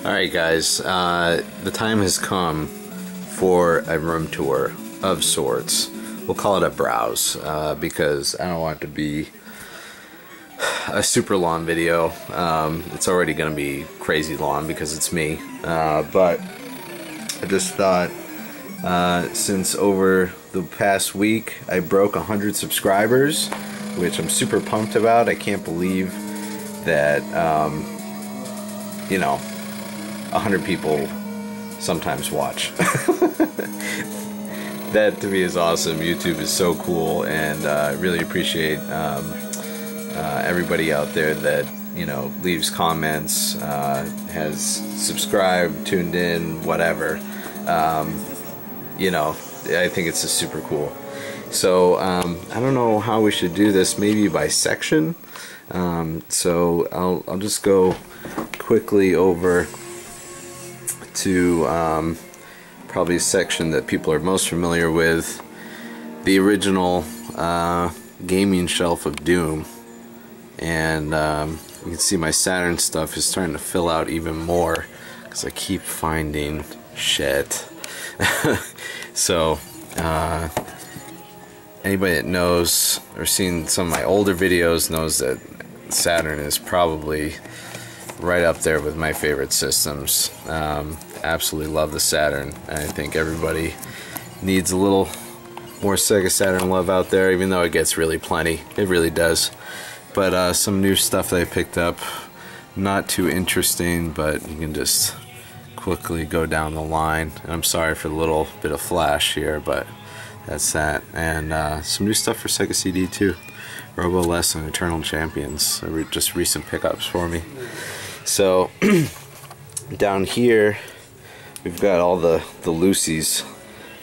Alright guys, the time has come for a room tour of sorts. We'll call it a browse, because I don't want it to be a super long video. It's already going to be crazy long because it's me. But I just thought, since over the past week I broke 100 subscribers, which I'm super pumped about. I can't believe that, you know, 100 people sometimes watch. That to me is awesome. YouTube is so cool, and I really appreciate everybody out there that, you know, leaves comments, has subscribed, tuned in, whatever. You know, I think it's just super cool. So I don't know how we should do this, maybe by section. So I'll just go quickly over to probably a section that people are most familiar with, the original gaming shelf of Doom. And you can see my Saturn stuff is starting to fill out even more because I keep finding shit. So anybody that knows or seen some of my older videos knows that Saturn is probably right up there with my favorite systems. Absolutely love the Saturn. I think everybody needs a little more Sega Saturn love out there, even though it gets really plenty. It really does. But some new stuff that I picked up, not too interesting, but you can just quickly go down the line. And I'm sorry for the little bit of flash here, but that's that. And some new stuff for Sega CD too. Robo Les and Eternal Champions are just recent pickups for me. So down here we've got all the loosies,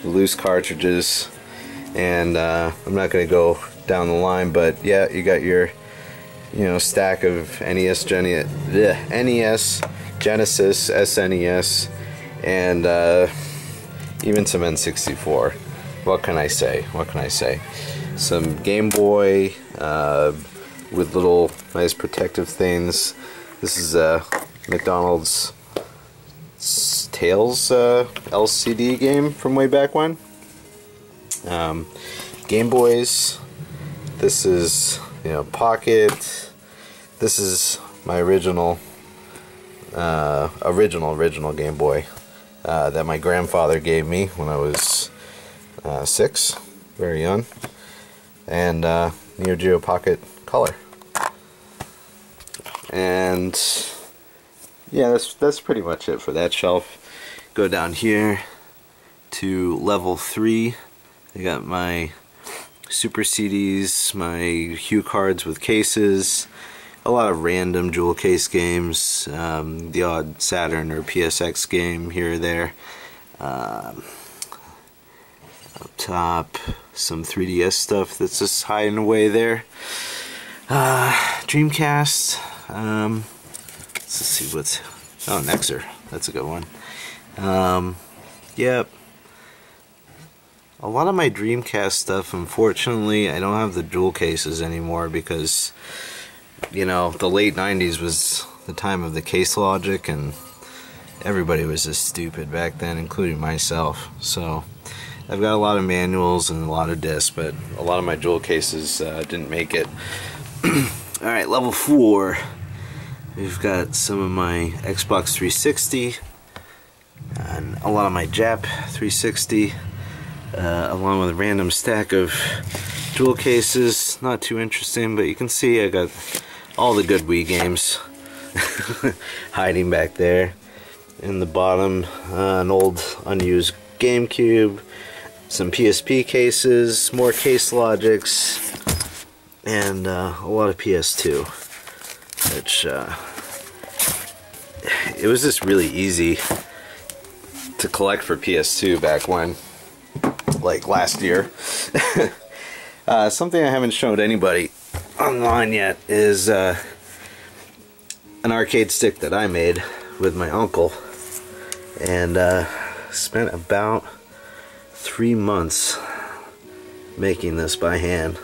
the loose cartridges, and I'm not going to go down the line, but yeah, you got your, you know, stack of NES, Genesis, SNES, and even some N64. What can I say? What can I say? Some Game Boy with little nice protective things. This is a McDonald's Tales LCD game from way back when. Game Boys. This is, you know, Pocket. This is my original Game Boy that my grandfather gave me when I was 6, very young. And neo-geo Pocket Color. And yeah, that's pretty much it for that shelf. Go down here to level 3. I got my Super CDs, my Hue cards with cases, a lot of random jewel case games, the odd Saturn or PSX game here or there. Up top, some 3DS stuff that's just hiding away there. Dreamcast. Let's see what's... Oh, Nexer. That's a good one. Yep. A lot of my Dreamcast stuff, unfortunately, I don't have the jewel cases anymore because, you know, the late 90s was the time of the case logic, and everybody was just stupid back then, including myself. So I've got a lot of manuals and a lot of discs, but a lot of my jewel cases didn't make it. Alright, level 4. We've got some of my Xbox 360 and a lot of my Jap 360, along with a random stack of jewel cases. Not too interesting, but you can see I got all the good Wii games hiding back there. In the bottom, an old unused GameCube, some PSP cases, more case logics, and a lot of PS2, which it was just really easy to collect for PS2 back when, like last year. Something I haven't showed anybody online yet is an arcade stick that I made with my uncle, and spent about 3 months making this by hand.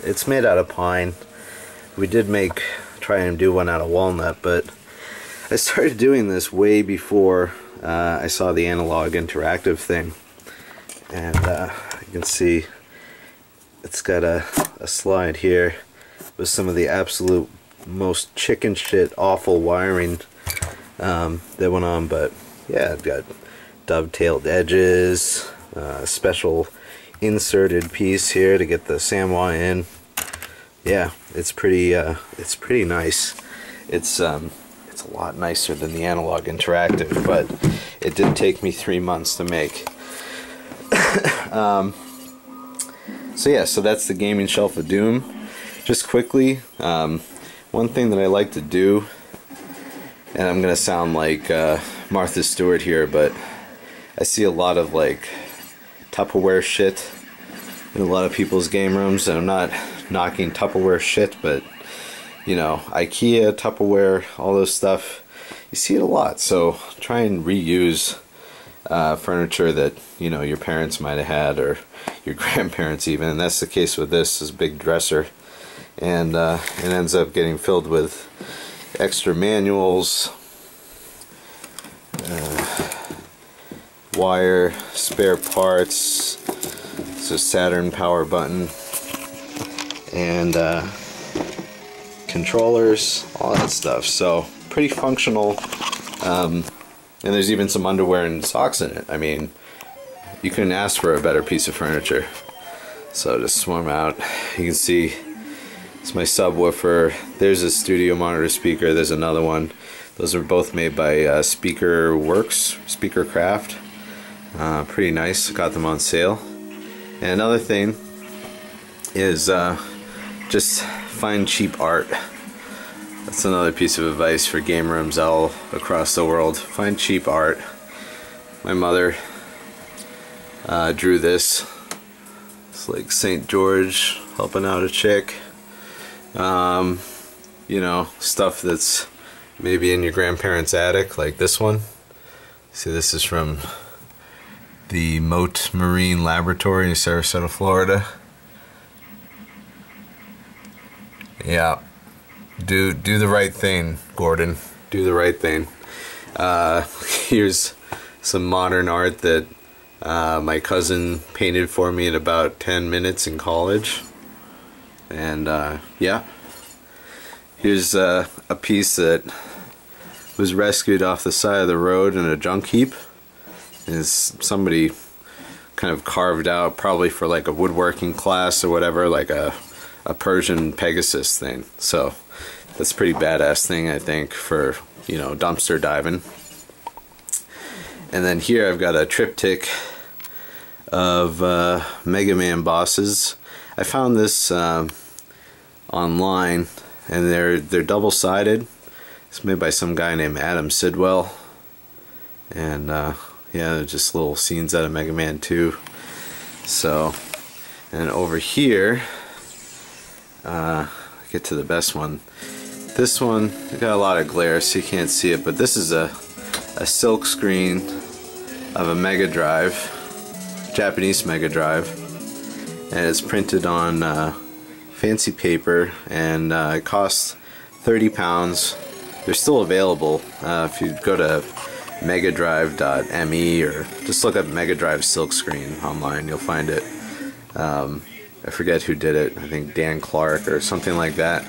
It's made out of pine. We did try and do one out of walnut, but I started doing this way before I saw the analog interactive thing, and you can see it's got a slide here with some of the absolute most chicken shit awful wiring that went on, but yeah, I've got dovetailed edges, special inserted piece here to get the SAMWA in. Yeah, it's pretty nice. It's a lot nicer than the analog interactive, but it did take me 3 months to make. So yeah, so that's the gaming shelf of doom. Just quickly, one thing that I like to do, and I'm gonna sound like Martha Stewart here, but I see a lot of like Tupperware shit in a lot of people's game rooms, and I'm not knocking Tupperware shit, but you know, IKEA, Tupperware, all those stuff, you see it a lot. So try and reuse furniture that, you know, your parents might have had, or your grandparents even, and that's the case with this big dresser. And it ends up getting filled with extra manuals, wire, spare parts, so Saturn power button, and controllers, all that stuff. So pretty functional, and there's even some underwear and socks in it. I mean, you couldn't ask for a better piece of furniture. So just swarm out. You can see it's my subwoofer. There's a studio monitor speaker. There's another one. Those are both made by Speaker Works, Speaker Craft. Pretty nice. Got them on sale. And another thing is just find cheap art. That's another piece of advice for game rooms all across the world. Find cheap art. My mother drew this. It's like St. George helping out a chick. You know, stuff that's maybe in your grandparents' attic, like this one. See, this is from the Mote Marine Laboratory in Sarasota, Florida. Yeah, do the right thing, Gordon. Do the right thing. Here's some modern art that my cousin painted for me in about 10 minutes in college. And yeah, here's a piece that was rescued off the side of the road in a junk heap. Is somebody kind of carved out, probably for like a woodworking class or whatever, like a Persian Pegasus thing. So that's a pretty badass thing, I think, for, you know, dumpster diving. And then here I've got a triptych of Mega Man bosses. I found this online, and they're double-sided. It's made by some guy named Adam Sidwell, and yeah, they're just little scenes out of Mega Man 2. So, and over here, get to the best one. This one got a lot of glare, so you can't see it, but this is a silk screen of a Mega Drive, Japanese Mega Drive, and it's printed on fancy paper, and it costs £30. They're still available if you go to megadrive.me or just look up Mega Drive silk screen online, you'll find it. I forget who did it. I think Dan Clark or something like that.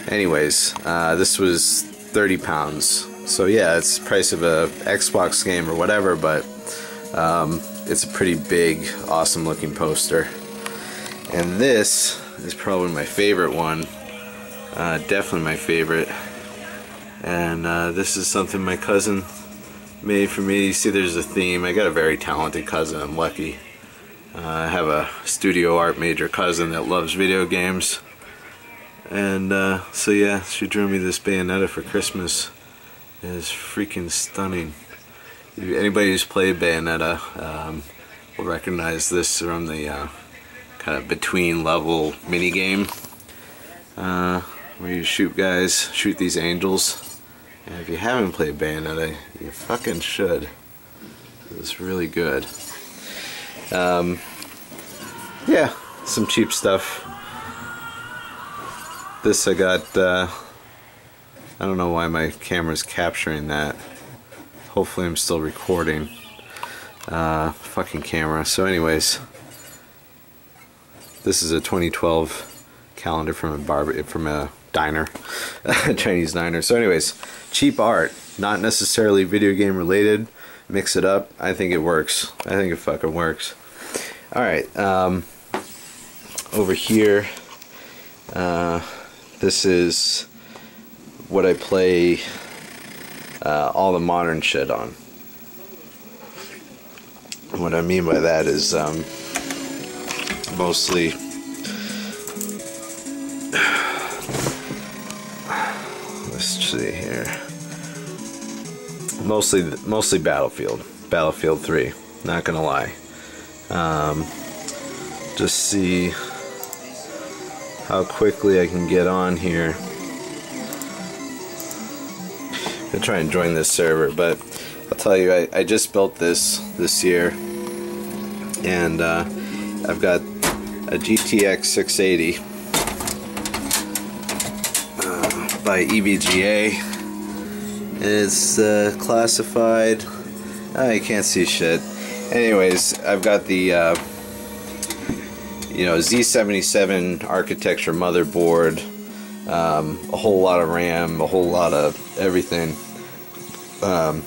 Anyways, this was £30. So yeah, it's the price of a Xbox game or whatever, but it's a pretty big, awesome looking poster. And this is probably my favorite one. Definitely my favorite. And this is something my cousin made for me. You see, there's a theme. I got a very talented cousin. I'm lucky. I have a studio art major cousin that loves video games. And so yeah, she drew me this Bayonetta for Christmas. It is freaking stunning. Anybody who's played Bayonetta will recognize this from the kind of between level mini game where you shoot guys, shoot these angels. And if you haven't played Bayonetta, you fucking should. It's really good. Yeah, some cheap stuff. This I got I don't know why my camera's capturing that. Hopefully I'm still recording. Fucking camera. So anyways, this is a 2012 calendar from a diner, a Chinese diner. So anyways, cheap art, not necessarily video game related. Mix it up. I think it works. I think it fucking works. Alright, over here, this is what I play all the modern shit on. What I mean by that is mostly let's see here, mostly Battlefield 3, not gonna lie. Just see how quickly I can get on here. I'm gonna try and join this server, but I'll tell you, I just built this year, and I've got a GTX 680 by EVGA. It's classified. You can't see shit. Anyways, I've got the Z77 architecture motherboard, a whole lot of RAM, a whole lot of everything. 7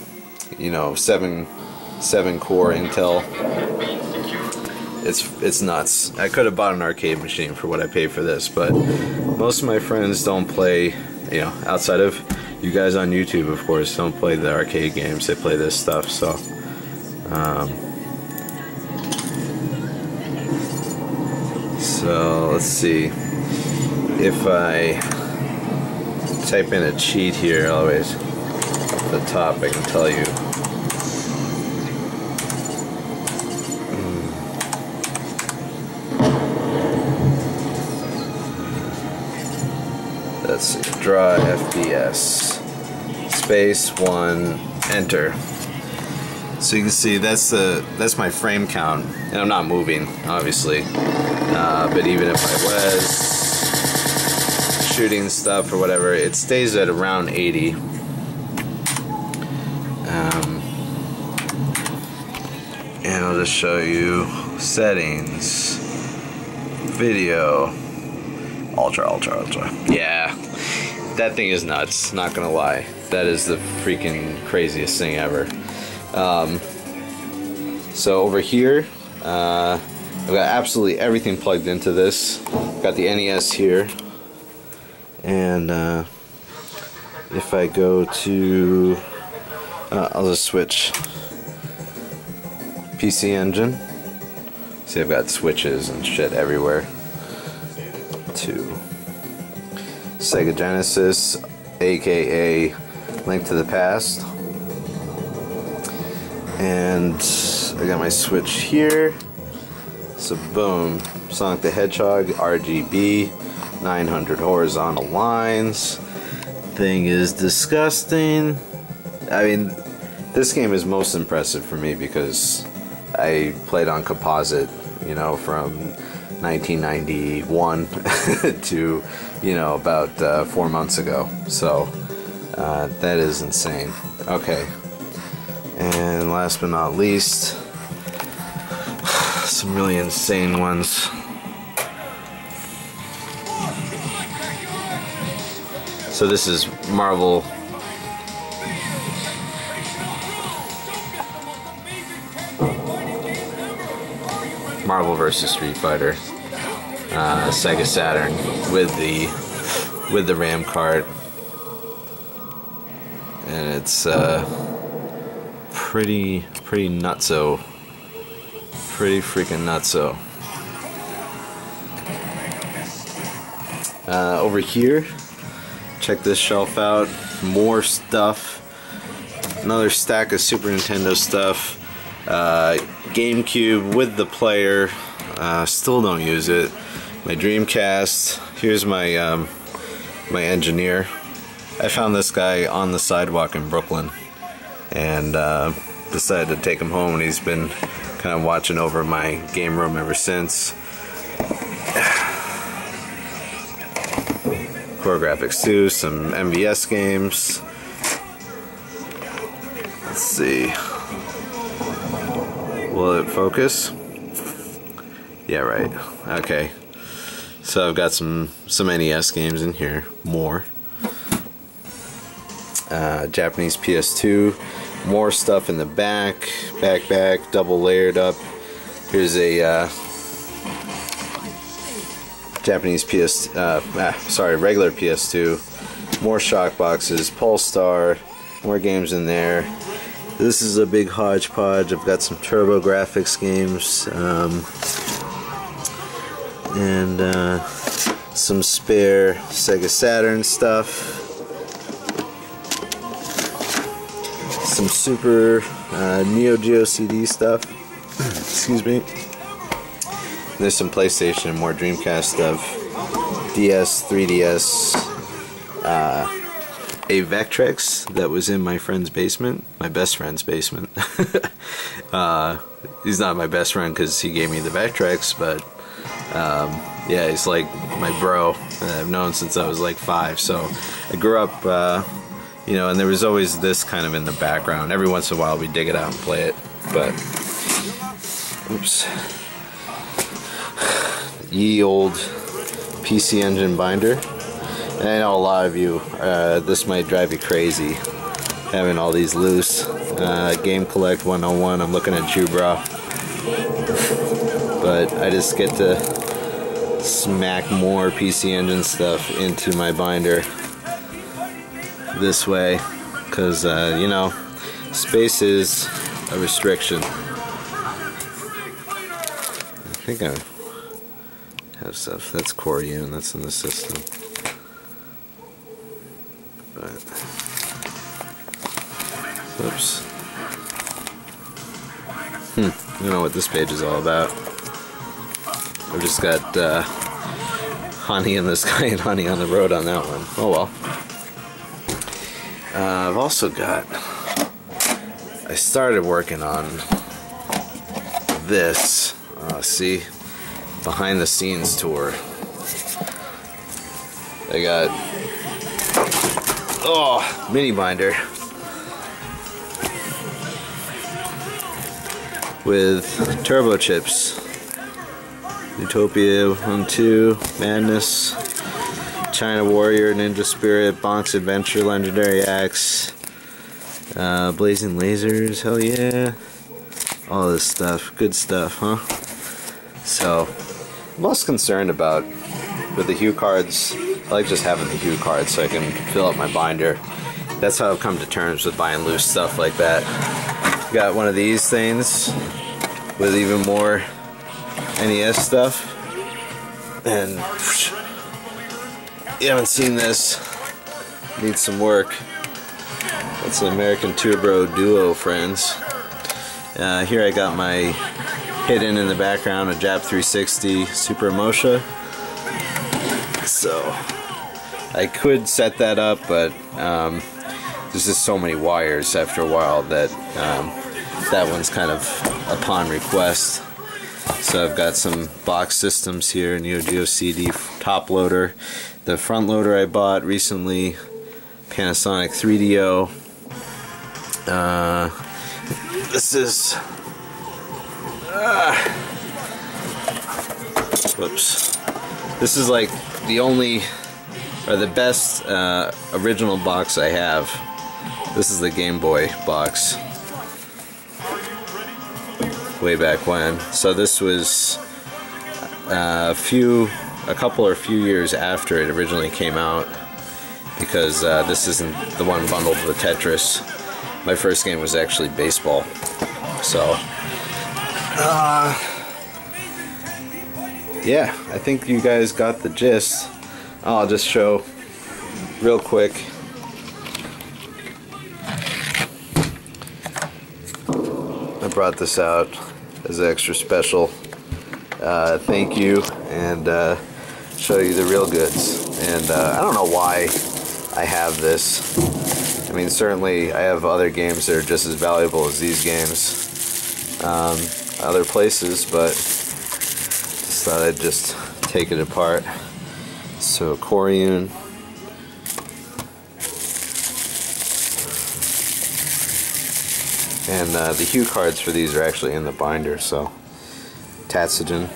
core Intel. It's nuts. I could have bought an arcade machine for what I paid for this, but most of my friends don't play, outside of you guys on YouTube, of course, don't play the arcade games. They play this stuff. So so let's see, if I type in a cheat here, always at the top I can tell you. Let's see, draw FPS, space 1, enter. So you can see that's my frame count, and I'm not moving, obviously. But even if I was shooting stuff or whatever, it stays at around 80. And I'll just show you settings, video, ultra. Yeah, that thing is nuts, not gonna lie. That is the freaking craziest thing ever. So over here, I've got absolutely everything plugged into this. Got the NES here, and if I go to, I'll just switch PC Engine. See, I've got switches and shit everywhere. To Sega Genesis, aka Link to the Past, and I got my switch here. So boom, Sonic the Hedgehog, RGB, 900 horizontal lines. Thing is disgusting. I mean, this game is most impressive for me because I played on composite, from 1991 to, about 4 months ago. So that is insane. Okay, and last but not least, some really insane ones. So this is Marvel versus Street Fighter, Sega Saturn with the RAM card, and it's pretty nutso. Pretty freaking nutso. Over here, check this shelf out. More stuff. Another stack of Super Nintendo stuff. GameCube with the player. Still don't use it. My Dreamcast. Here's my my engineer. I found this guy on the sidewalk in Brooklyn, and decided to take him home, and he's been kind of watching over my game room ever since. Core Graphics 2, some MVS games. Let's see. Will it focus? Yeah, right. Okay. So I've got some NES games in here. More. Japanese PS2. More stuff in the back. Back. Double layered up. Here's a Japanese regular PS2. More shock boxes. Polestar. More games in there. This is a big hodgepodge. I've got some Turbo Graphics games. And some spare Sega Saturn stuff. Some Super neo-geo CD stuff. Excuse me. There's some PlayStation and more Dreamcast stuff. DS, 3DS, a Vectrex that was in my friend's basement, my best friend's basement. He's not my best friend because he gave me the Vectrex, but yeah, he's like my bro that I've known since I was like 5. So I grew up, you know, and there was always this kind of in the background. Every once in a while we dig it out and play it, but oops. Ye old PC Engine binder. And I know a lot of you, this might drive you crazy having all these loose. Game Collect 101, I'm looking at you, bro. But I just get to smack more PC Engine stuff into my binder this way, because you know, space is a restriction. I think I have stuff. That's Core Unit, that's in the system. But oops. I don't know what this page is all about. I've just got honey in the sky and honey on the road on that one. Oh well. I've also got, I started working on this, see, behind the scenes tour. I got, oh, mini binder with turbo chips. Utopia 1-2, Madness, China Warrior, Ninja Spirit, Bonk's Adventure, Legendary Axe, Blazing Lasers, hell yeah. All this stuff, good stuff, huh? So, I'm most concerned about, with the Hue cards, I like just having the Hue cards so I can fill up my binder. That's how I've come to terms with buying loose stuff like that. Got one of these things with even more NES stuff, and you haven't seen this, needs some work. That's an American Turbo Duo, friends. Here I got my hidden in the background, a Jap 360 Super Emosha. So I could set that up, but there's just so many wires after a while that that one's kind of upon request. So I've got some box systems here, neo-geo CD top loader. The front loader I bought recently, Panasonic 3DO. This is, whoops. This is like the only, or the best original box I have. This is the Game Boy box. Way back when. So this was a couple or few years after it originally came out, because this isn't the one bundled with Tetris. My first game was actually baseball. So yeah, I think you guys got the gist. I'll just show real quick. I brought this out as extra special thank you, and show you the real goods. And I don't know why I have this. I mean, certainly I have other games that are just as valuable as these games other places, but just thought I'd just take it apart. So Corian, And the hue cards for these are actually in the binder, so Tatsugen.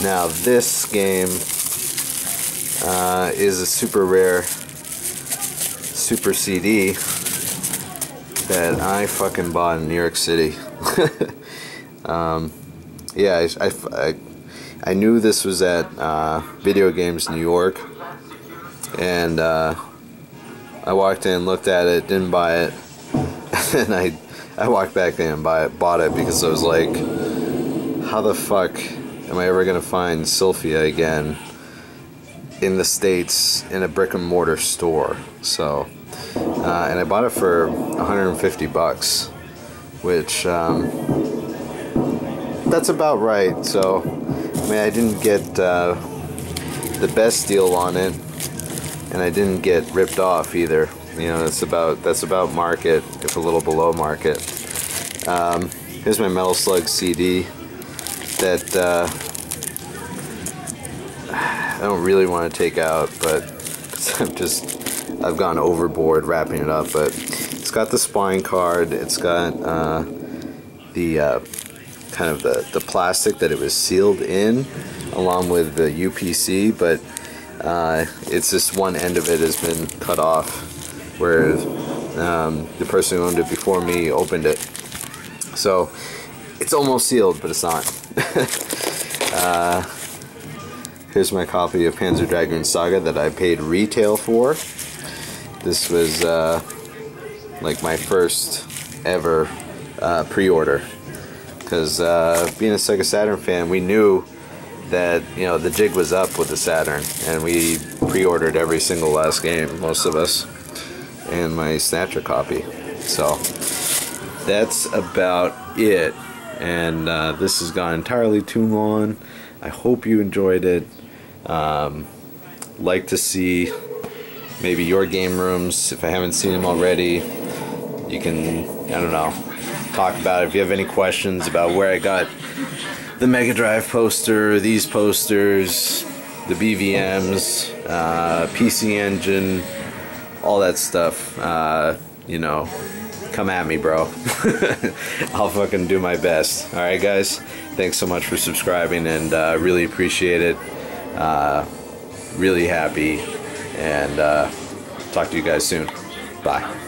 Now this game is a super rare super CD that I fucking bought in New York City. Yeah, I knew this was at Video Games New York, and I walked in, looked at it, didn't buy it, and I walked back in and bought it because I was like, how the fuck am I ever gonna find Sylphia again in the States in a brick and mortar store? So and I bought it for 150 bucks, which that's about right. So I mean, I didn't get the best deal on it, and I didn't get ripped off either. You know, that's about market, if a little below market. Here's my Metal Slug CD that I don't really want to take out, but I've gone overboard wrapping it up. But it's got the spine card. It's got the kind of the plastic that it was sealed in, along with the UPC, but it's just one end of it has been cut off, where the person who owned it before me opened it. So it's almost sealed, but it's not. Here's my copy of Panzer Dragoon Saga that I paid retail for. This was like my first ever pre-order, because being a Sega Saturn fan, we knew that, you know, the jig was up with the Saturn, and we pre-ordered every single last game, most of us, and my Snatcher copy. So that's about it, and this has gone entirely too long. I hope you enjoyed it. Like to see maybe your game rooms. If I haven't seen them already, you can, I don't know, talk about it. If you have any questions about where I got the Mega Drive poster, these posters, the BVMs, PC Engine, all that stuff, you know, come at me, bro. I'll fucking do my best. Alright guys, thanks so much for subscribing, and really appreciate it. Really happy, and talk to you guys soon. Bye.